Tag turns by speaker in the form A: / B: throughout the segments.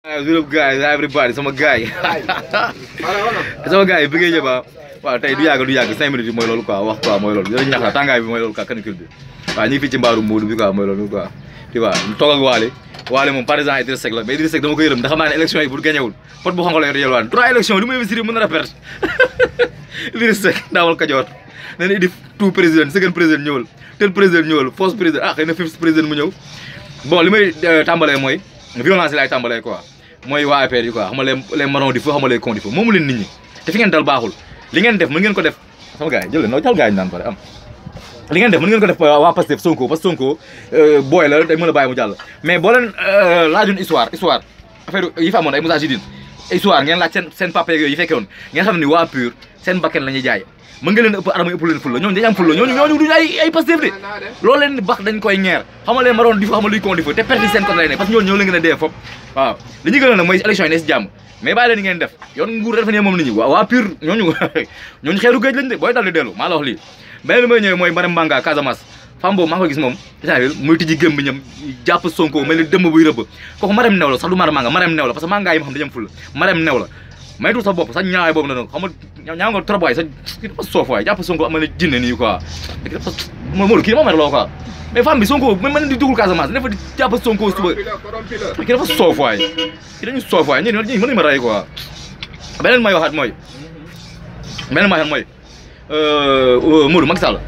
A: What up guys, everybody, sama gars yi sama gars yi bëggee ñëpp waaw tey du yàgg 5 minutes mooy loolu quoi wax quoi mooy loolu yow ñax la tàngaay bi mooy loolu quoi canicule bi waaw ñu ngi fii ci mbaaru Moodu bi quoi mooy loolu quoi tu vois ñu toog ak Waly moom par exemple Idrissa Seck la mais Idrissa Seck dama ko yërëm ndax xam naa ne élection yi bu gañewul pot bu xonq la yor yelwaan 3 élections li mu investir mën na la perte Idrissa Seck daawal Kajoor nee na idi tout président second président ñëwal tel président ñëwal fausse président xëy na fifth président mu ñëw bon li may tàmbalee mooy violence laay tàmbalee quoi mooy waa APR yi quoi xam nga les marrons du feu xam nga les cons du feu moomu leen nit ñi te fi ngeen dal baaxul li ngeen def mën ngeen ko def sama gars yi jël leen noo jàll gars yi naan pare am li ngeen def mën ngeen ko def waa Pastef Sonko parce que Sonko booy la day mën a bàyyi mu jàll mais boo leen laajoon histoire affaire yi fa amoon ay Moustarchidine histoire ngeen laaj seen papa yooyu yi fekke woon ngeen xam ne waa PUR seen bakkan la ñuy jaay mën nga leen ëpp arme ëpp leen fulla ñooñu dañu am fulla ñooñu duñu ay Pastef de loolu leen bax dañ koy ñeer xamal leen maroon di fa xamal luy kon di fa te perte seen côté lay ne parce que ñoo leen gën a dee fop waaw li ñu gën a nag mooy élection yi ne si jàmm mais bàyyi leen ngeen def yoon nguur dafa ne moom nit ñi waa PUR ñooñu xeeru géej lañ de booy dal di dellu maa la wax lii beneen li may ñëwee mooy Marème Manga Casamance femme boobu maa ngi koy gis moom Israël muy tijji gëm bi ñam jàpp Sonko mel ni dëmb buy rëbb kooku Marème new la sax du Marème Manga Marème new la parce que Manga yi ma xam dañu am fulla Marème new la maytul sa bopp sax ñaaway boobu na xam nga ñaaw nga trop waay sa dafa soof waay jàpp Sonko am na jinne nii quoi Modou kii dama mer loo quoi mais femme bi Sonko mën di dugul Casamance dafa jàpp Sonko suba kii dafa soof waay kii dañu soof waay ñi mën nañu ma rey quoi beneen may waxaat mooy Modou Macky Sall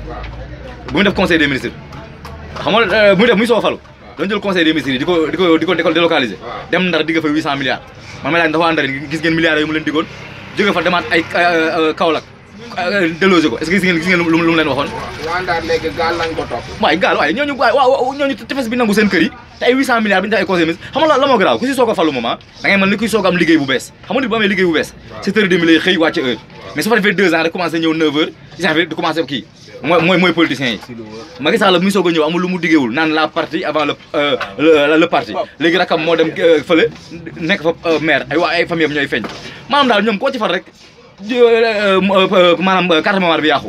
A: bu mu def conseil des ministres xam nga bu mu def muy soo falu dañu jël conseil des ministres yi di ko délocaliser dem Ndar digga fa 800 milliards man may laaj dafa Ndar gis ngeen milliards yu mu leen diggoon jóge fa demaat ay Kaolack délogé ko est-ce que gis ngeen lu mu leen waxoon
B: waa Ndar léegi gaal lañ ko topp
A: waaye gaal waaye ñooñu tefes bi nangu seen kër yi te ay 800 milliards bi ñu def ay conseil des ministres xam nga la moo garaaw ku si soog a falu moment da ngay mel ni kuy soog am liggéey bu bees xam nga nit bu amee liggéey bu bees 7h30 lay xëy wàcc heure mais su fa defee 2 ans rek commencé ñëw 9h di commencé kii mooy politiciens yi Macky Sall muy soog a ñëw amul lu mu diggéewul naan la partie avant le parti léegi rakam moo dem fële nekk fa maire ay famille am ñooy feeñ maanaam daal ñoom koo ci far rek maanaam carte mémoire bi yàqu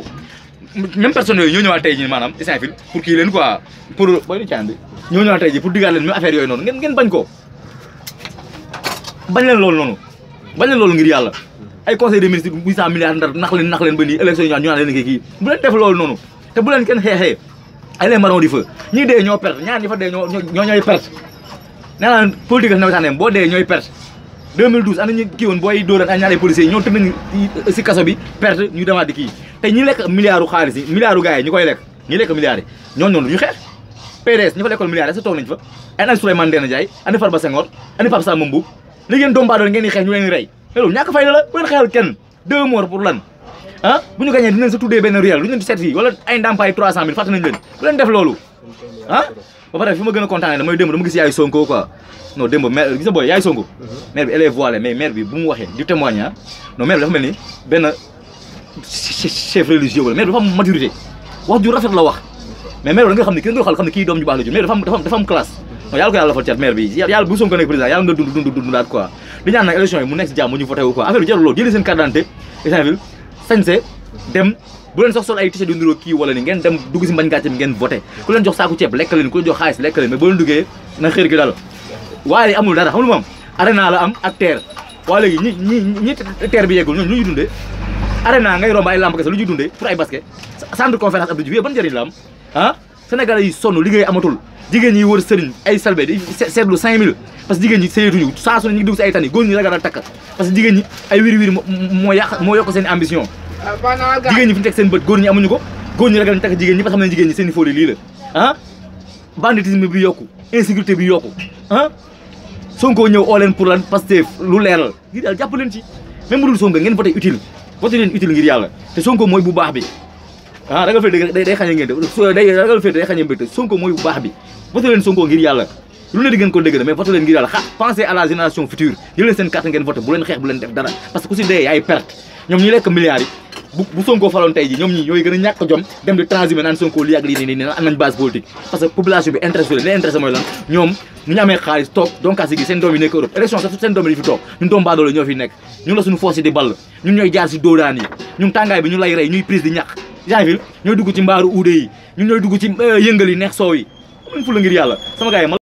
A: même personne yooyu ñoo ñëwaat tey jii maanaam Saint-Fil pour kii leen quoi pour boy ni caan bi ñoo ñëwaat tey jii pour diggaat leen même affaire yooyu noonu ngeen bañ ko bañ leen loolu noonu bañ leen loolu ngir yàlla ay conseil des ministres 800 milliards Ndar nax leen ba nii élection yi ñu naan leen kii bu leen def loolu noonu te bu leen kenn xeexee ay les marrons du feu ñii dee ñoo perte ñaar ñi fa dee ñooy perte nee naa politique nawetaan boo dee ñooy perte 2012 ana ñu kii woon booy dóoran ay ñaari policiers yi ñoo tëdd nañ si kaso bi perte ñu demaat di kii te ñi lekk milliards xaalis yi milliards gars yi ñu koy lekk ñi lekk milliards yi ñooñu noonu ñu xeex PDS ñu fa lekkoon milliards sa toog nañ fa ay ana Souleymane Ndéné Ndiaye ana Farba Senghor ana Pape Samba Mboup li ngeen doomu baadoole ngeen di xeex ñu leen di rey mais loolu ñàkk fayda la bu leen xeexal kenn 2 morts pour lan bu ñu gagné dinañ sa tuddee benn réel lu ñu leen di seet fii wala ay ndàmpaay 300 000 fàtte nañ leen bu leen def loolu ba pare fi ma gën a kontaanee damay démb dama gis yaay Sonko quoi non démb maire gis nga booy yaay Sonko maire bi elle est voilée mais maire bi bu mu waxee du témoigne non maire bi dafa mel ni benn chef religieux wala maire bi dafa am maturité wax ju rafet la wax mais maire bi da nga xam ne ki nga xam ne kii doom ju baax la ju maire dafa am classe non yàlla ko yàlla fal cat maire bi yàlla bu Sonko nekk président yàlla nga dund daat quoi di ñaan nag élection yi mu nekk si jàmm ñu voté wu quoi affaire bi jarul loolu jëlee seen carte d'identité Saint-Fil sañse dem bu leen sax sol ay t-shirt yu niroo kii wala ni ngeen dem dugg si mbañ gàcce bi ngeen voté ku leen jox saaku ceeb lekk leen ku leen jox xaalis lekk leen mais boo leen duggee na xëer gi dal waaye amul dara xam lu moom arena la am ak terre waa léegi ñi terre bi yeggul ñooñu lu ñu dundee arena ngay romb ay lamp kese lu ñuy dundee pour ay basket centre conférence Abdou Diouf ban njëriñ la am Sénégalais yi sonn liggéey amatul jigéen ñi wër sëriñ ay salbe di seetlu 5000 parce que jigéen ñi sëyeetuñu saa su ne ñu ngi dugg si ay tani góor ñi ragal a takk parce que jigéen ñi ay wiri moo yokk seen ambition jigéen ñi fi ñu teg seen bët góor ñi amuñu ko góor ñi ragal ñu takk jigéen ñi parce que xam ne jigéen ñi seen i folie lii la banditisme bi yokku insécurité bi yokku Sonko ñëw oo leen pour lan Pastef lu leeral ngir yàlla jàpp leen ci même bu dul Sonko ngeen voté utile voté leen utile ngir yàlla te Sonko mooy bu baax bi ragal fee day xañe ngeen day ragal fee day xañe mbégte Sonko mooy bu baax bi voté leen Sonko ngir yàlla lu ne di ngeen ko dégg mais voté leen ngir yàlla pensez à la génération future jël leen seen carte ngeen voté bu leen xeex bu leen def dara parce que ku si dee ay perte ñoom ñi lekk milliards yi bu Sonko faloon tey ji ñoom ñi ñooy gën a ñàkk jom dem di transhumé naan Sonko lii ak lii nii am nañ base politique parce que population bi intéressé leen li intéressé mooy lan ñoom ñu amee xaalis toog donc asi gi seen doom yi nekk Europe élection sax seen doom yi fi toog ñun doom baadoolo ñoo fi nekk ñun la suñu force yi di ball ñun ñooy jaar si doodaan yi ñun tàngaay bi ñu lay rey ñuy prise di ñàkk Saint-Fil ñooy dugg ci mbaaru uude yi ñun ñooy dugg ci yëngal yi neex soow yi amuñ fu la ngir yàlla sama gars yi